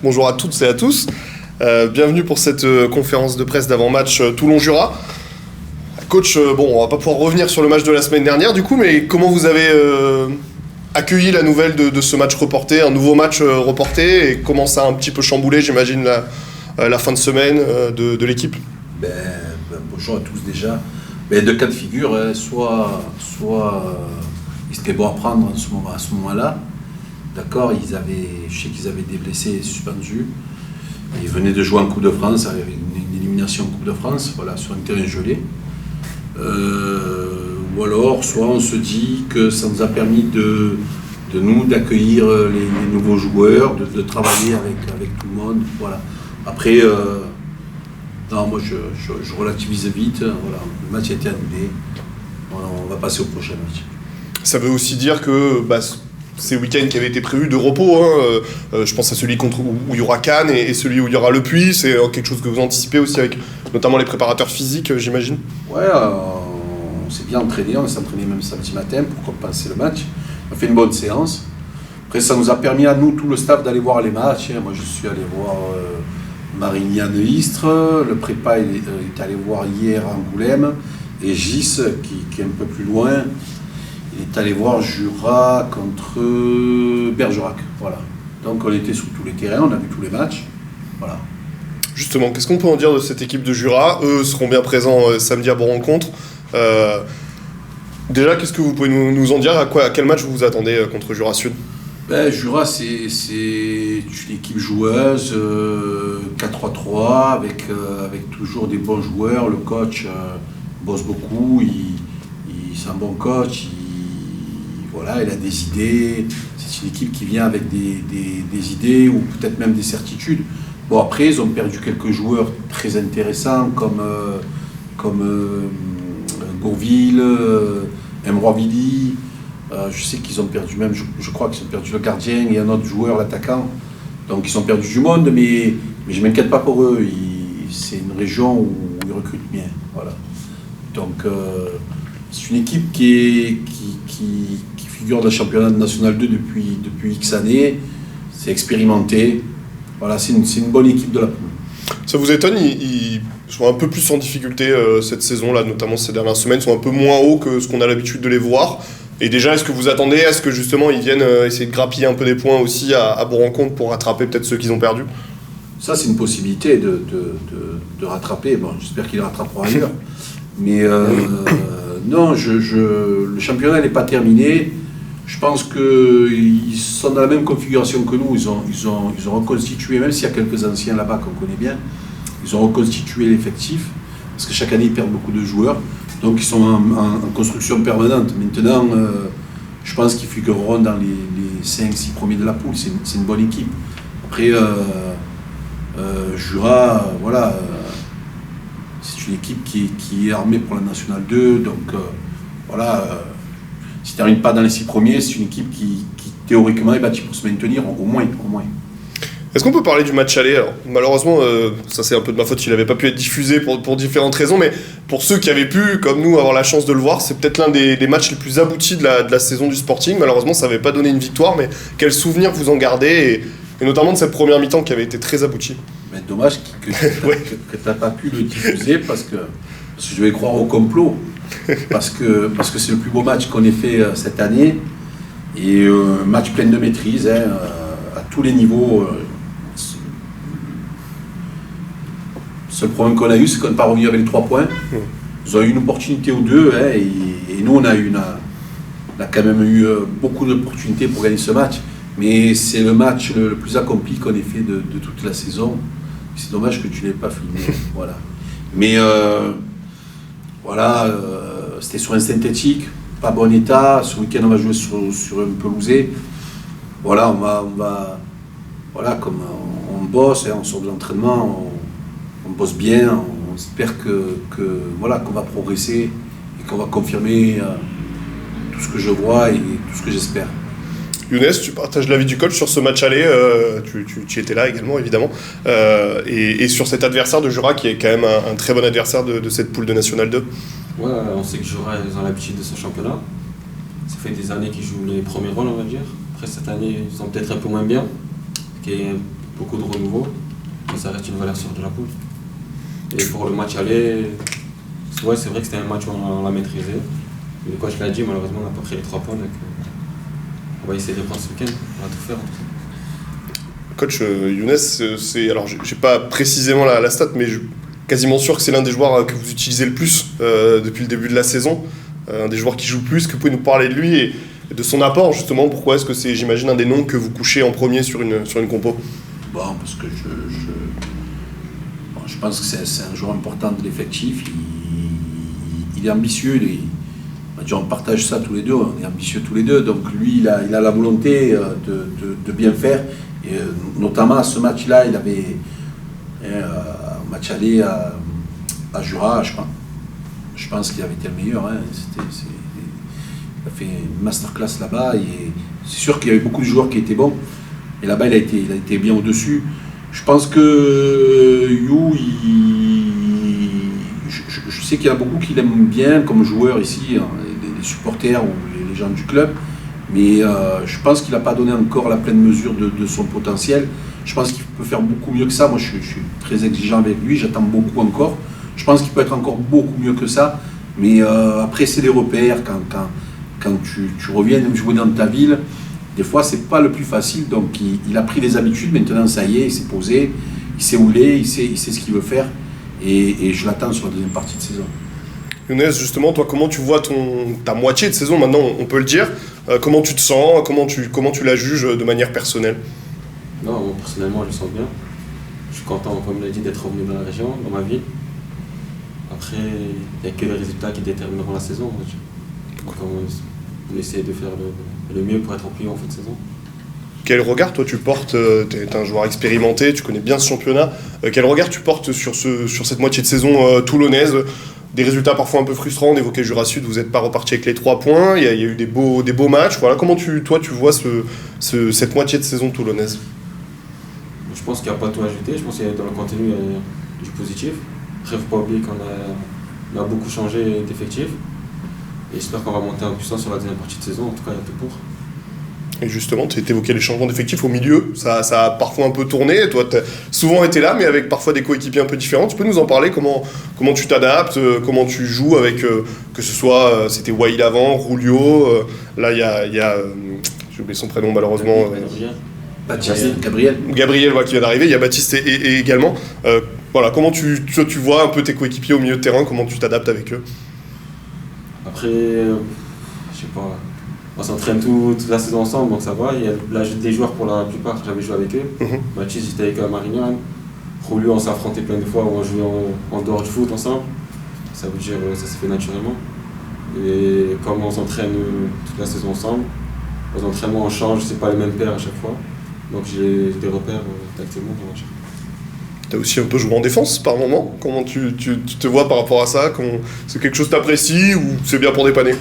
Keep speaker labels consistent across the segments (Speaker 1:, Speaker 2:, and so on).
Speaker 1: bonjour à toutes et à tous. Bienvenue pour cette conférence de presse d'avant-match Toulon-Jura. Coach, on va pas pouvoir revenir sur le match de la semaine dernière du coup, mais comment vous avez accueilli la nouvelle de ce match reporté, un nouveau match reporté, et comment ça a un petit peu chamboulé, j'imagine, la fin de semaine de l'équipe?
Speaker 2: Bonjour à tous déjà. Deux cas de figure, hein. soit ils étaient bons à prendre à ce moment-là. D'accord, je sais qu'ils avaient des blessés suspendus. Ils venaient de jouer en Coupe de France, avec une élimination en Coupe de France, voilà, sur un terrain gelé. Ou alors, soit on se dit que ça nous a permis d'accueillir les nouveaux joueurs, de travailler avec tout le monde. Voilà. Après, non, moi je relativise vite. Voilà. Le match a été annulé. On va passer au prochain match.
Speaker 1: Ça veut aussi dire que ces week-ends qui avaient été prévus de repos, je pense à celui où il y aura Cannes et celui où il y aura Le Puy, c'est quelque chose que vous anticipez aussi avec notamment les préparateurs physiques, j'imagine?
Speaker 2: Ouais, on s'est bien entraîné, on s'est entraîné même samedi matin pour compenser le match. On a fait une bonne séance. Après, ça nous a permis à nous, tout le staff, d'aller voir les matchs. Moi, je suis allé voir Marignan de Istres, le prépa est allé voir hier Angoulême, et Gis, qui est un peu plus loin, il est allé voir Jura contre Bergerac. Voilà. Donc on était sur tous les terrains, on a vu tous les matchs. Voilà.
Speaker 1: Justement, qu'est-ce qu'on peut en dire de cette équipe de Jura? Eux seront bien présents samedi à Bourg-Rencontre. Déjà, qu'est-ce que vous pouvez nous en dire? À quel match vous vous attendez contre Jura Sud?
Speaker 2: Jura, c'est une équipe joueuse, 4-3-3, avec toujours des bons joueurs. Le coach bosse beaucoup, c'est un bon coach, il a des idées. C'est une équipe qui vient avec des idées ou peut-être même des certitudes. Bon, après, ils ont perdu quelques joueurs très intéressants comme Gourville, Emroivili. Je sais qu'ils ont perdu même, je crois qu'ils ont perdu le gardien et un autre joueur, l'attaquant. Donc ils ont perdu du monde, mais je ne m'inquiète pas pour eux. C'est une région où ils recrutent bien. Voilà. Donc c'est une équipe qui figure dans le championnat national 2 depuis X années. C'est expérimenté. Voilà, c'est une bonne équipe de la poule.
Speaker 1: Ça vous étonne, ils sont un peu plus en difficulté cette saison-là, notamment ces dernières semaines, sont un peu moins hauts que ce qu'on a l'habitude de les voir. Et déjà, est-ce que vous attendez à ce que justement ils viennent essayer de grappiller un peu des points aussi à Bourg-Rencontre pour rattraper peut-être ceux qu'ils ont perdus?
Speaker 2: Ça, c'est une possibilité de rattraper. Bon, j'espère qu'ils rattraperont ailleurs. Mais non, le championnat n'est pas terminé. Je pense qu'ils sont dans la même configuration que nous. Ils ont reconstitué, même s'il y a quelques anciens là-bas qu'on connaît bien, ils ont reconstitué l'effectif. Parce que chaque année, ils perdent beaucoup de joueurs. Donc ils sont en construction permanente. Maintenant, je pense qu'ils figureront dans les 5-6 premiers de la poule. C'est une bonne équipe. Après, Jura, c'est une équipe qui est armée pour la Nationale 2. Donc si tu n'arrives pas dans les 6 premiers, c'est une équipe qui théoriquement est bâtie pour se maintenir au moins.
Speaker 1: Est-ce qu'on peut parler du match aller? Alors, malheureusement, ça c'est un peu de ma faute, il n'avait pas pu être diffusé pour différentes raisons, mais pour ceux qui avaient pu, comme nous, avoir la chance de le voir, c'est peut-être l'un des matchs les plus aboutis de la saison du Sporting. Malheureusement, ça n'avait pas donné une victoire, mais quel souvenir vous en gardez, et notamment de cette première mi-temps qui avait été très aboutie?
Speaker 2: Mais dommage que tu n'as pas pu le diffuser parce que je vais croire au complot, parce que c'est le plus beau match qu'on ait fait cette année, et un match plein de maîtrise, à tous les niveaux. Le seul problème qu'on a eu, c'est qu'on n'est pas revenu avec les 3 points. Ils ont eu une opportunité ou deux, et nous, on a quand même eu beaucoup d'opportunités pour gagner ce match. Mais c'est le match le plus accompli qu'on ait fait de toute la saison. C'est dommage que tu ne l'aies pas filmé. Voilà. Mais c'était sur un synthétique, pas bon état. Ce week-end, on va jouer sur un pelousé. Voilà, comme on bosse, on sort de l'entraînement, on bosse bien, on espère qu'on va progresser et qu'on va confirmer tout ce que je vois et tout ce que j'espère.
Speaker 1: Younes, tu partages l'avis du coach sur ce match aller, tu étais là également évidemment, et sur cet adversaire de Jura qui est quand même un très bon adversaire de cette poule de National 2.
Speaker 3: Ouais, on sait que Jura ils ont l'habitude de ce championnat. Ça fait des années qu'ils jouent les premiers rôles, on va dire. Après cette année, ils sont peut-être un peu moins bien. beaucoup de renouveau, mais ça reste une valeur sûre de la poule. Et pour le match aller, ouais, c'est vrai que c'était un match où on l'a maîtrisé. Le coach l'a dit, malheureusement on n'a pas pris les 3 points, donc on va essayer de prendre ce week-end, on va tout faire en tout cas.
Speaker 1: Coach Younes, alors j'ai pas précisément la stat, mais quasiment sûr que c'est l'un des joueurs que vous utilisez le plus depuis le début de la saison, un des joueurs qui joue le plus. Que vous pouvez nous parler de lui et de son apport justement? Pourquoi est-ce que c'est, j'imagine, un des noms que vous couchez en premier sur une compo?
Speaker 2: Bon, parce que je pense que c'est un joueur important de l'effectif. Il est ambitieux. On partage ça tous les deux, on est ambitieux tous les deux. Donc lui, il a la volonté de bien faire. Et notamment à ce match-là, il avait un match aller à Jura, je pense qu'il avait été le meilleur. Hein. Il a fait une masterclass là-bas. Et c'est sûr qu'il y avait beaucoup de joueurs qui étaient bons. Et là-bas, il a été bien au-dessus. Je pense que You, je sais qu'il y en a beaucoup qui l'aiment bien comme joueur ici, hein, les supporters ou les gens du club. Mais je pense qu'il n'a pas donné encore la pleine mesure de son potentiel. Je pense qu'il peut faire beaucoup mieux que ça. Moi, je suis très exigeant avec lui, j'attends beaucoup encore. Je pense qu'il peut être encore beaucoup mieux que ça. Mais après, c'est des repères. Quand tu reviens jouer dans ta ville, des fois, c'est pas le plus facile. Donc, il a pris des habitudes. Maintenant, ça y est, il s'est posé, il sait où il est, il sait ce qu'il veut faire. Et je l'attends sur la deuxième partie de saison.
Speaker 1: Younes, justement, toi, comment tu vois ta moitié de saison, maintenant, on peut le dire? Comment tu te sens? Comment tu la juges de manière personnelle?
Speaker 3: Non, moi, personnellement, je le sens bien. Je suis content, comme l'a dit, d'être revenu dans la région, dans ma ville. Après, il n'y a que les résultats qui détermineront la saison. Donc, on essaie de faire le mieux pour être en plus en fin de saison.
Speaker 1: Quel regard, toi, tu portes? Tu es un joueur expérimenté, tu connais bien ce championnat. Quel regard tu portes sur cette moitié de saison toulonnaise? Des résultats parfois un peu frustrants, on évoquait Jura Sud, vous n'êtes pas reparti avec les 3 points, il y a eu des beaux matchs. Voilà, comment tu vois cette moitié de saison toulonnaise?
Speaker 3: Je pense qu'il n'y a pas tout à ajouter, je pense qu'il y a dans le contenu il y a du positif. Après, il ne faut pas oublier qu'on a beaucoup changé d'effectif. Et j'espère qu'on va monter en puissance sur la deuxième partie de saison, en tout cas il y a tout pour.
Speaker 1: Et justement, tu évoquais les changements d'effectifs au milieu, ça a parfois un peu tourné, toi tu as souvent été là, mais avec parfois des coéquipiers un peu différents. Tu peux nous en parler, comment tu t'adaptes, comment tu joues avec, que ce soit, c'était Waïl avant, Rulio, là il y a j'ai oublié son prénom malheureusement. Gabriel voilà, qui vient d'arriver, il y a Baptiste et également. Voilà, comment tu vois un peu tes coéquipiers au milieu de terrain, comment tu t'adaptes avec eux?
Speaker 3: Après, je sais pas, on s'entraîne toute la saison ensemble, donc ça va. Il y a l'âge des joueurs pour la plupart, j'avais joué avec eux. Baptiste, j'étais avec Marignan. Rulio, on s'est affronté plein de fois où on jouait en dehors du foot ensemble. Ça veut dire ça s'est fait naturellement. Et comme on s'entraîne toute la saison ensemble, aux entraînements on change, c'est pas les mêmes paires à chaque fois. Donc j'ai des repères tactiquement pour match.
Speaker 1: Tu as aussi un peu joué en défense par moment. Comment tu te vois par rapport à ça? C'est quelque chose que tu apprécies ou c'est bien pour dépanner?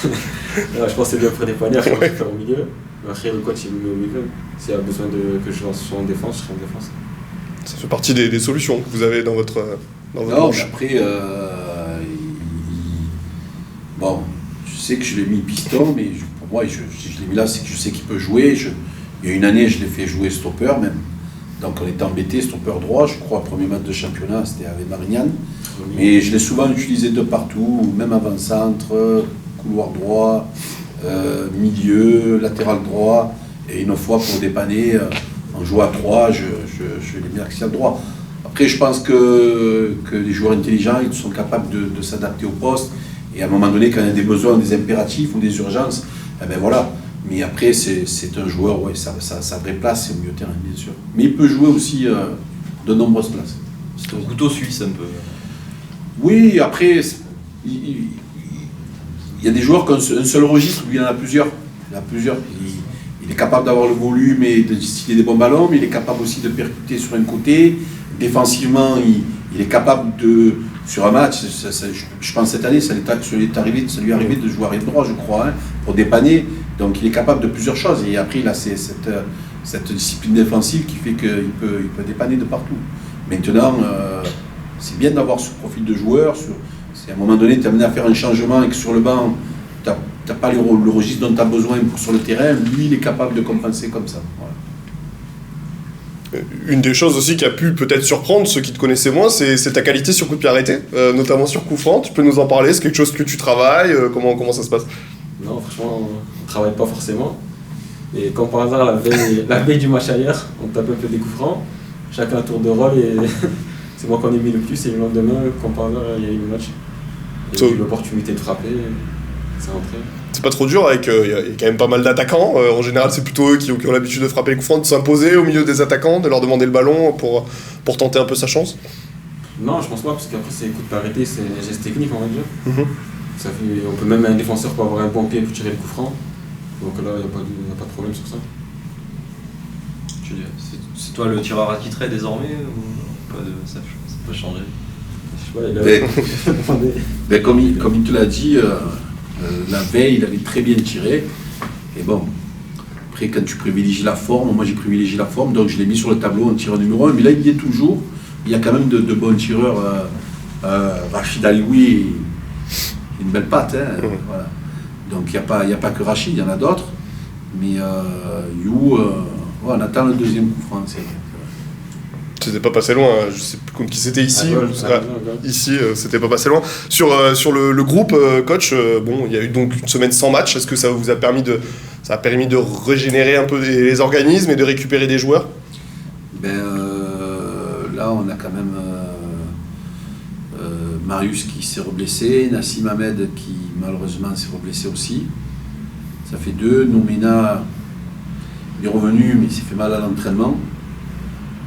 Speaker 3: Je pense que c'est bien pour dépanner, après je vais faire au milieu. Après le coach il me met au milieu. S'il y a besoin que je sois en défense, je serai en défense.
Speaker 1: Ça fait partie des solutions que vous avez dans votre
Speaker 2: manche. Après, bon, je sais que je l'ai mis piston, mais pour moi, je l'ai mis là, c'est que je sais qu'il peut jouer. Il y a une année, je l'ai fait jouer stopper même. Donc on était embêté, stopper droit, je crois, premier match de championnat, c'était avec Marignan. Mais je l'ai souvent utilisé de partout, même avant-centre, couloir droit, milieu, latéral droit. Et une fois pour dépanner, on joue à 3, je l'ai mis axial droit. Après, je pense que les joueurs intelligents, ils sont capables de s'adapter au poste. Et à un moment donné, quand il y a des besoins, des impératifs ou des urgences, eh ben voilà. Mais après, c'est un joueur, ouais, sa vraie place, c'est au milieu de terrain, bien sûr. Mais il peut jouer aussi de nombreuses places.
Speaker 4: C'est un couteau suisse un peu.
Speaker 2: Oui, après, il y a des joueurs qui ont un seul registre, lui il en a plusieurs. Il est capable d'avoir le volume et de distiller des bons ballons, mais il est capable aussi de percuter sur un côté. Défensivement, il est capable de... Sur un match, je pense cette année, ça lui est arrivé de jouer arrière droit, je crois, hein, pour dépanner. Donc il est capable de plusieurs choses. Et après, il a cette discipline défensive qui fait qu'il peut dépanner de partout. Maintenant, c'est bien d'avoir ce profil de joueur. Si à un moment donné, tu es amené à faire un changement et que sur le banc, tu n'as pas le registre dont tu as besoin sur le terrain, lui, il est capable de compenser comme ça. Voilà.
Speaker 1: Une des choses aussi qui a pu peut-être surprendre ceux qui te connaissaient moins, c'est ta qualité sur coup de pied arrêté, notamment sur coup franc. Tu peux nous en parler? C'est quelque chose que tu travailles? Comment ça se passe?
Speaker 3: Non, franchement, on ne travaille pas forcément. Et comme par hasard, la veille du match ailleurs, on tape un peu des coups francs, chacun un tour de rôle et c'est moi qu'on a mis le plus. Et le lendemain, comme par hasard, il y a eu le match. Et j'ai eu l'opportunité de frapper, c'est rentré.
Speaker 1: C'est pas trop dur avec. Il y a quand même pas mal d'attaquants. En général, c'est plutôt eux qui ont l'habitude de frapper les coups francs, de s'imposer au milieu des attaquants, de leur demander le ballon pour tenter un peu sa chance.
Speaker 3: Non, je pense pas, parce qu'après, c'est coups de pied arrêté, c'est des gestes techniques, on va dire. On peut même, un défenseur peut avoir un bon pied pour tirer le coup franc. Donc là, il n'y a pas de problème sur ça.
Speaker 4: C'est toi le tireur attitré désormais ou pas ça peut changer?
Speaker 2: Mais comme il te l'a dit, la veille, il avait très bien tiré. Et bon, après, quand tu privilégies la forme, moi j'ai privilégié la forme, donc je l'ai mis sur le tableau en tireur numéro 1. Mais là, il y est toujours. Il y a quand même de bons tireurs. Rachid Alioui, une belle patte. Hein, voilà. Donc il n'y a pas que Rachid, il y en a d'autres. Mais on attend le deuxième coup franc.
Speaker 1: C'était pas passé loin, je sais plus contre qui c'était ici. Ici, c'était pas passé loin. Sur le groupe, coach, il y a eu donc une semaine sans match. Est-ce que ça vous a permis de régénérer un peu les organismes et de récupérer des joueurs?
Speaker 2: Là, on a quand même Marius qui s'est reblessé, Nassim Ahmed qui malheureusement s'est reblessé aussi. Ça fait 2. Nomena est revenu, mais il s'est fait mal à l'entraînement.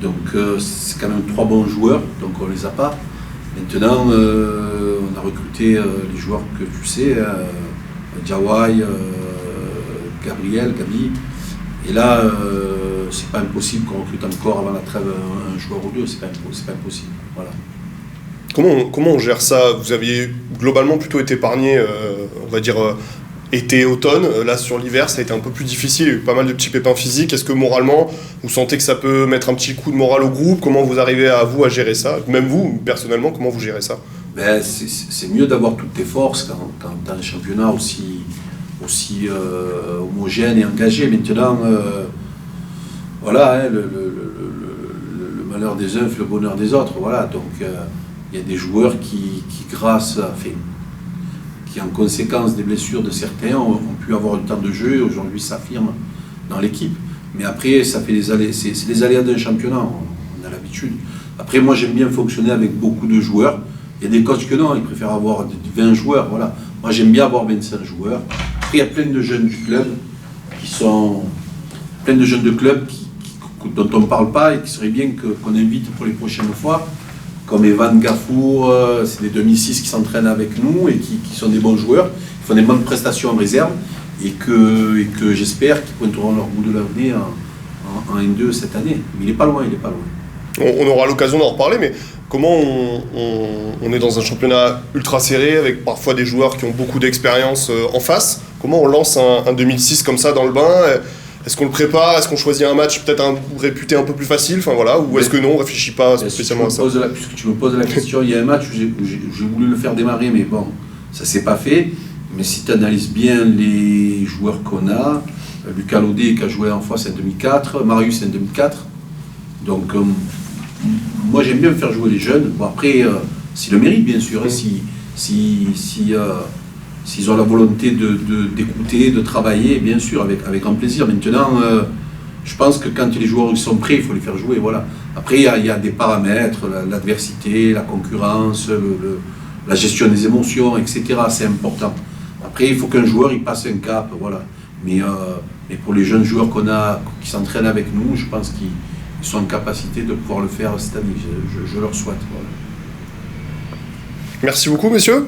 Speaker 2: Donc c'est quand même 3 bons joueurs, donc on ne les a pas. Maintenant, on a recruté les joueurs que tu sais, Jawai, Gabi. Et là, c'est pas impossible qu'on recrute encore avant la trêve un joueur ou deux, c'est pas impossible. Voilà.
Speaker 1: Comment on gère ça? Vous aviez globalement plutôt été épargné, on va dire, été-automne. Là, sur l'hiver, ça a été un peu plus difficile. Il y a eu pas mal de petits pépins physiques. Est-ce que moralement, vous sentez que ça peut mettre un petit coup de morale au groupe? Comment vous arrivez à gérer ça? Même vous, personnellement, comment vous gérez ça?
Speaker 2: C'est mieux d'avoir toutes tes forces quand tu as un championnat aussi homogène et engagé. Maintenant, voilà, le malheur des uns fait le bonheur des autres. Voilà, donc il y a des joueurs qui en conséquence des blessures de certains, ont pu avoir le temps de jeu et aujourd'hui s'affirment dans l'équipe. Mais après, ça fait c'est les aléas d'un championnat, on a l'habitude. Après, moi j'aime bien fonctionner avec beaucoup de joueurs. Il y a des coachs que non, ils préfèrent avoir 20 joueurs. Voilà. Moi j'aime bien avoir 25 joueurs. Après, il y a plein de jeunes du club dont on ne parle pas et qui serait bien qu'on invite pour les prochaines fois. Comme Evan Gafour, c'est des 2006 qui s'entraînent avec nous et qui sont des bons joueurs, qui font des bonnes prestations en réserve et que j'espère qu'ils pointeront leur bout de leur nez en N2 cette année. Mais il n'est pas loin.
Speaker 1: On aura l'occasion d'en reparler, mais comment on est dans un championnat ultra serré avec parfois des joueurs qui ont beaucoup d'expérience en face? Comment on lance un 2006 comme ça dans le bain? Est-ce qu'on le prépare? Est-ce qu'on choisit un match peut-être réputé un peu plus facile? Ou est-ce que non, on ne réfléchit pas spécialement à ça?
Speaker 2: Puisque tu me poses la question, il y a un match où j'ai voulu le faire démarrer, mais bon, ça ne s'est pas fait. Mais si tu analyses bien les joueurs qu'on a, Lucas Laudet qui a joué en fois, c'est en 2004, Marius c'est en 2004. Donc moi j'aime bien faire jouer les jeunes. Bon, après, s'ils le méritent bien sûr, s'ils ont la volonté d'écouter, de travailler, bien sûr, avec grand plaisir. Maintenant, je pense que quand les joueurs sont prêts, il faut les faire jouer. Voilà. Après, il y a des paramètres, l'adversité, la concurrence, la gestion des émotions, etc. C'est important. Après, il faut qu'un joueur il passe un cap. Voilà. Mais pour les jeunes joueurs qu'on a, qui s'entraînent avec nous, je pense qu'ils sont en capacité de pouvoir le faire cette année. Je leur souhaite. Voilà.
Speaker 1: Merci beaucoup, messieurs.